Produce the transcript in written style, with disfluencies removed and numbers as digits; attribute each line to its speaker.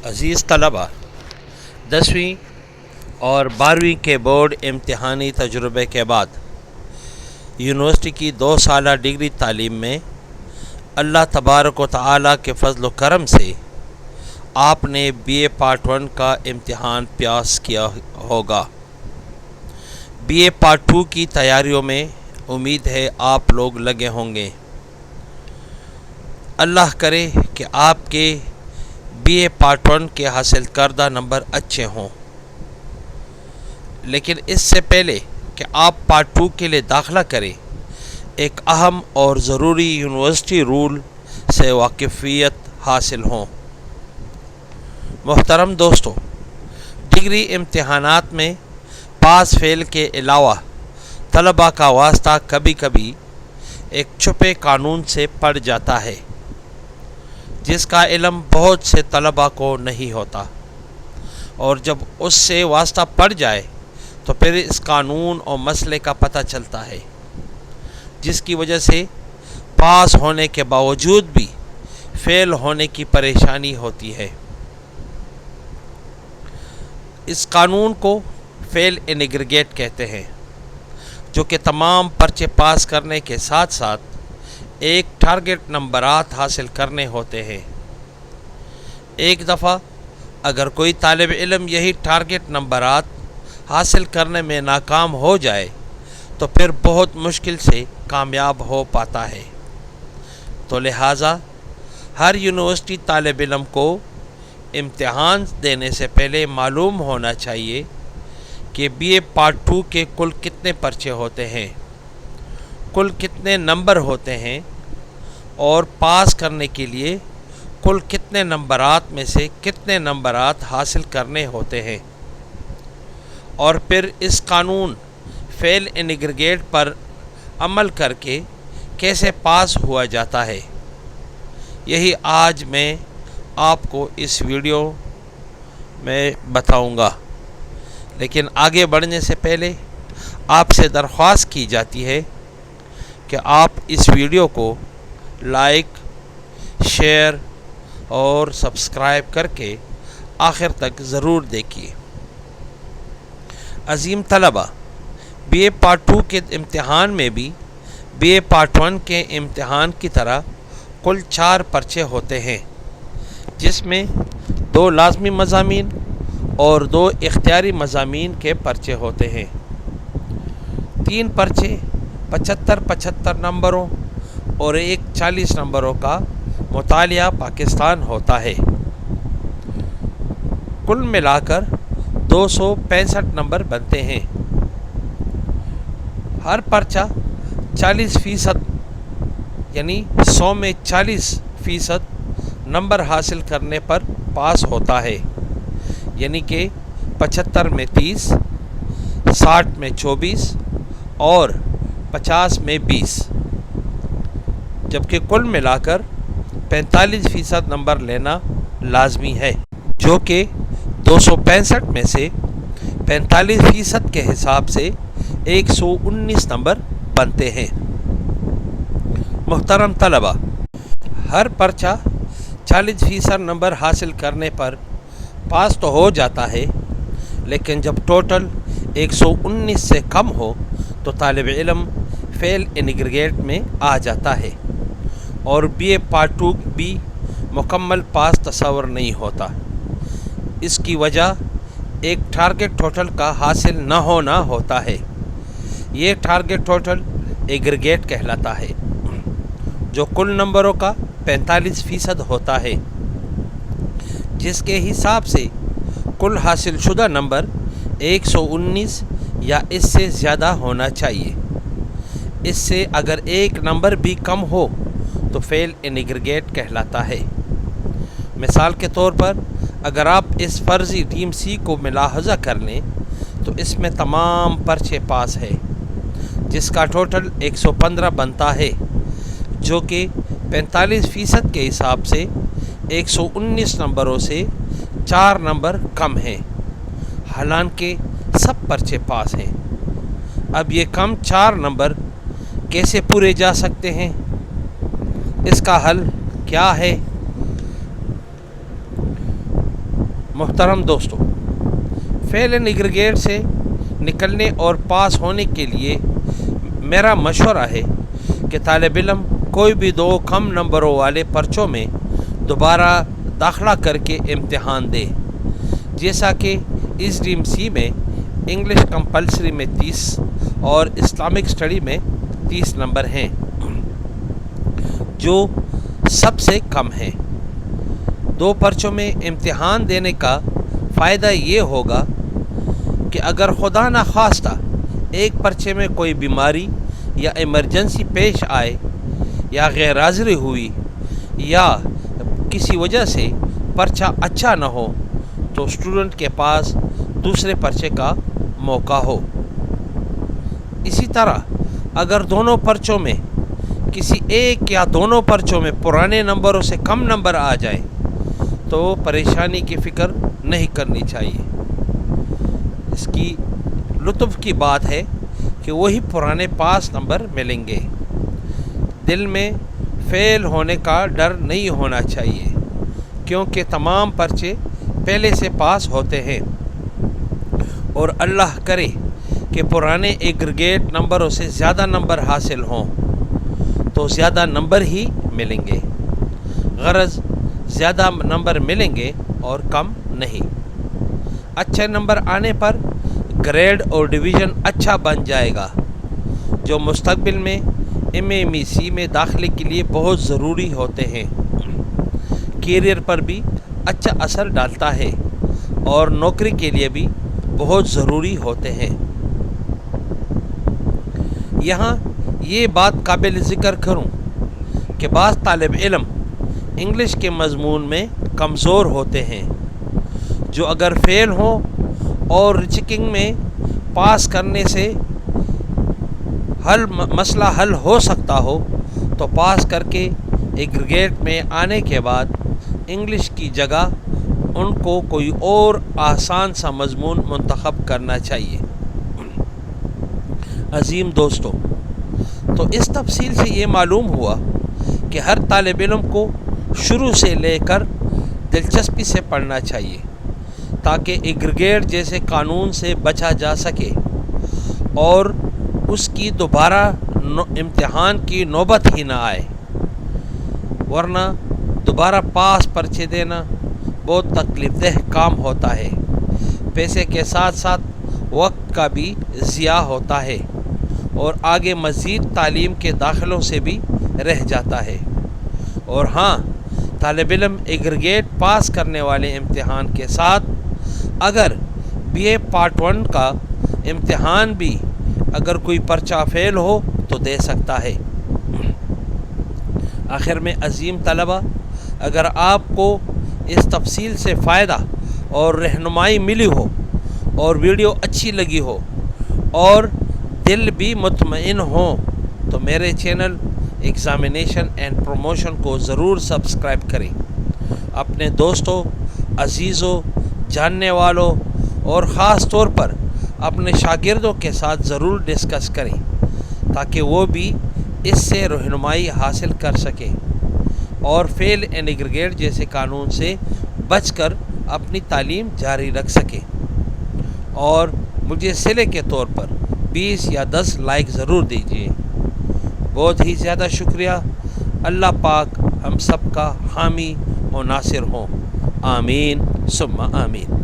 Speaker 1: عزیز طلبہ، 10ویں اور 12ویں کے بورڈ امتحانی تجربے کے بعد یونیورسٹی کی 2 سالہ ڈگری تعلیم میں اللہ تبارک و تعالیٰ کے فضل و کرم سے آپ نے بی اے پارٹ 1 کا امتحان پاس کیا ہوگا۔ بی اے پارٹ 2 کی تیاریوں میں امید ہے آپ لوگ لگے ہوں گے۔ اللہ کرے کہ آپ کے بی اے پارٹ 1 کے حاصل کردہ نمبر اچھے ہوں، لیکن اس سے پہلے کہ آپ پارٹ 2 کے لیے داخلہ کریں، ایک اہم اور ضروری یونیورسٹی رول سے واقفیت حاصل ہوں۔ محترم دوستو، ڈگری امتحانات میں پاس فیل کے علاوہ طلباء کا واسطہ کبھی کبھی ایک چھپے قانون سے پڑ جاتا ہے، جس کا علم بہت سے طلباء کو نہیں ہوتا، اور جب اس سے واسطہ پڑ جائے تو پھر اس قانون اور مسئلے کا پتہ چلتا ہے، جس کی وجہ سے پاس ہونے کے باوجود بھی فیل ہونے کی پریشانی ہوتی ہے۔ اس قانون کو فیل ان ایگریگیٹ کہتے ہیں، جو کہ تمام پرچے پاس کرنے کے ساتھ ساتھ ایک ٹارگٹ نمبرات حاصل کرنے ہوتے ہیں۔ ایک دفعہ اگر کوئی طالب علم یہی ٹارگٹ نمبرات حاصل کرنے میں ناکام ہو جائے تو پھر بہت مشکل سے کامیاب ہو پاتا ہے۔ تو لہٰذا ہر یونیورسٹی طالب علم کو امتحان دینے سے پہلے معلوم ہونا چاہیے کہ بی اے پارٹ 2 کے کل کتنے پرچے ہوتے ہیں، کل کتنے نمبر ہوتے ہیں، اور پاس کرنے کے لیے کل کتنے نمبرات میں سے کتنے نمبرات حاصل کرنے ہوتے ہیں، اور پھر اس قانون فیل ان ایگریگیٹ پر عمل کر کے کیسے پاس ہوا جاتا ہے۔ یہی آج میں آپ کو اس ویڈیو میں بتاؤں گا، لیکن آگے بڑھنے سے پہلے آپ سے درخواست کی جاتی ہے کہ آپ اس ویڈیو کو لائک، شیئر اور سبسکرائب کر کے آخر تک ضرور دیکھیے۔ عظیم طلبہ، بی اے پارٹ 2 کے امتحان میں بھی بی اے پارٹ 1 کے امتحان کی طرح کل 4 پرچے ہوتے ہیں، جس میں 2 لازمی مضامین اور 2 اختیاری مضامین کے پرچے ہوتے ہیں۔ 3 پرچے 75 نمبروں اور ایک 40 نمبروں کا مطالعہ پاکستان ہوتا ہے۔ کل ملا کر 265 نمبر بنتے ہیں۔ ہر پرچہ 40% یعنی 100 میں 40% نمبر حاصل کرنے پر پاس ہوتا ہے، یعنی کہ 75 میں 30، 60 میں 24 اور 50 میں 20، جبکہ کل ملا کر 45% نمبر لینا لازمی ہے، جو کہ 265 میں سے 45% کے حساب سے 119 نمبر بنتے ہیں۔ محترم طلبہ، ہر پرچہ 40% نمبر حاصل کرنے پر پاس تو ہو جاتا ہے، لیکن جب ٹوٹل 119 سے کم ہو تو طالب علم فیل ان ایگریگیٹ میں آ جاتا ہے، اور بی اے پارٹ 2 بھی مکمل پاس تصور نہیں ہوتا۔ اس کی وجہ ایک ٹارگٹ ٹوٹل کا حاصل نہ ہونا ہوتا ہے۔ یہ ٹارگٹ ٹوٹل ایگریگیٹ کہلاتا ہے، جو کل نمبروں کا 45% ہوتا ہے، جس کے حساب سے کل حاصل شدہ نمبر 119 یا اس سے زیادہ ہونا چاہیے۔ اس سے اگر ایک نمبر بھی کم ہو تو فیل ان ایگریگیٹ کہلاتا ہے۔ مثال کے طور پر اگر آپ اس فرضی ٹیم سی کو ملاحظہ کر لیں تو اس میں تمام پرچے پاس ہے، جس کا ٹوٹل 115 بنتا ہے، جو کہ 45% کے حساب سے 119 نمبروں سے 4 نمبر کم ہیں، حالانکہ سب پرچے پاس ہیں۔ اب یہ کم 4 نمبر کیسے پورے جا سکتے ہیں؟ اس کا حل کیا ہے؟ محترم دوستو، فیل اینڈ ایگریگیٹ سے نکلنے اور پاس ہونے کے لیے میرا مشورہ ہے کہ طالب علم کوئی بھی 2 کم نمبروں والے پرچوں میں دوبارہ داخلہ کر کے امتحان دے، جیسا کہ اس ڈریم سی میں انگلش کمپلسری میں 30 اور اسلامک اسٹڈی میں 30 نمبر ہیں، جو سب سے کم ہیں۔ 2 پرچوں میں امتحان دینے کا فائدہ یہ ہوگا کہ اگر خدا نخواستہ ایک پرچے میں کوئی بیماری یا ایمرجنسی پیش آئے یا غیر حاضری ہوئی یا کسی وجہ سے پرچہ اچھا نہ ہو تو اسٹوڈنٹ کے پاس دوسرے پرچے کا موقع ہو۔ اسی طرح اگر دونوں پرچوں میں کسی ایک یا دونوں پرچوں میں پرانے نمبروں سے کم نمبر آ جائے تو پریشانی کی فکر نہیں کرنی چاہیے۔ اس کی لطف کی بات ہے کہ وہی پرانے پاس نمبر ملیں گے۔ دل میں فیل ہونے کا ڈر نہیں ہونا چاہیے، کیونکہ تمام پرچے پہلے سے پاس ہوتے ہیں، اور اللہ کرے کہ پرانے ایگریگیٹ نمبروں سے زیادہ نمبر حاصل ہوں تو زیادہ نمبر ہی ملیں گے، غرض زیادہ نمبر ملیں گے اور کم نہیں۔ اچھے نمبر آنے پر گریڈ اور ڈویژن اچھا بن جائے گا، جو مستقبل میں MAMEC میں داخلے کے لیے بہت ضروری ہوتے ہیں۔ کیریئر پر بھی اچھا اثر ڈالتا ہے اور نوکری کے لیے بھی بہت ضروری ہوتے ہیں۔ یہاں یہ بات قابل ذکر کروں کہ بعض طالب علم انگلش کے مضمون میں کمزور ہوتے ہیں، جو اگر فیل ہوں اور ریچیکنگ میں پاس کرنے سے مسئلہ حل ہو سکتا ہو تو پاس کر کے ایگریگیٹ میں آنے کے بعد انگلش کی جگہ ان کو کوئی اور آسان سا مضمون منتخب کرنا چاہیے۔ عظیم دوستو، تو اس تفصیل سے یہ معلوم ہوا کہ ہر طالب علم کو شروع سے لے کر دلچسپی سے پڑھنا چاہیے، تاکہ ایگریگیٹ جیسے قانون سے بچا جا سکے اور اس کی دوبارہ امتحان کی نوبت ہی نہ آئے، ورنہ دوبارہ پاس پرچے دینا بہت تکلیف دہ کام ہوتا ہے، پیسے کے ساتھ ساتھ وقت کا بھی ضیاع ہوتا ہے اور آگے مزید تعلیم کے داخلوں سے بھی رہ جاتا ہے۔ اور ہاں، طالب علم ایگریگیٹ پاس کرنے والے امتحان کے ساتھ اگر BA پارٹ 1 کا امتحان بھی اگر کوئی پرچہ فیل ہو تو دے سکتا ہے۔ آخر میں عظیم طلبہ، اگر آپ کو اس تفصیل سے فائدہ اور رہنمائی ملی ہو اور ویڈیو اچھی لگی ہو اور دل بھی مطمئن ہو تو میرے چینل ایگزامینیشن اینڈ پروموشن کو ضرور سبسکرائب کریں، اپنے دوستوں، عزیزوں، جاننے والوں اور خاص طور پر اپنے شاگردوں کے ساتھ ضرور ڈسکس کریں تاکہ وہ بھی اس سے رہنمائی حاصل کر سکیں اور فیل اینڈ ایگریگیٹ جیسے قانون سے بچ کر اپنی تعلیم جاری رکھ سکیں، اور مجھے صلے کے طور پر 20 یا 10 لائک ضرور دیجیے۔ بہت ہی زیادہ شکریہ۔ اللہ پاک ہم سب کا حامی و ناصر ہوں۔ آمین ثم آمین۔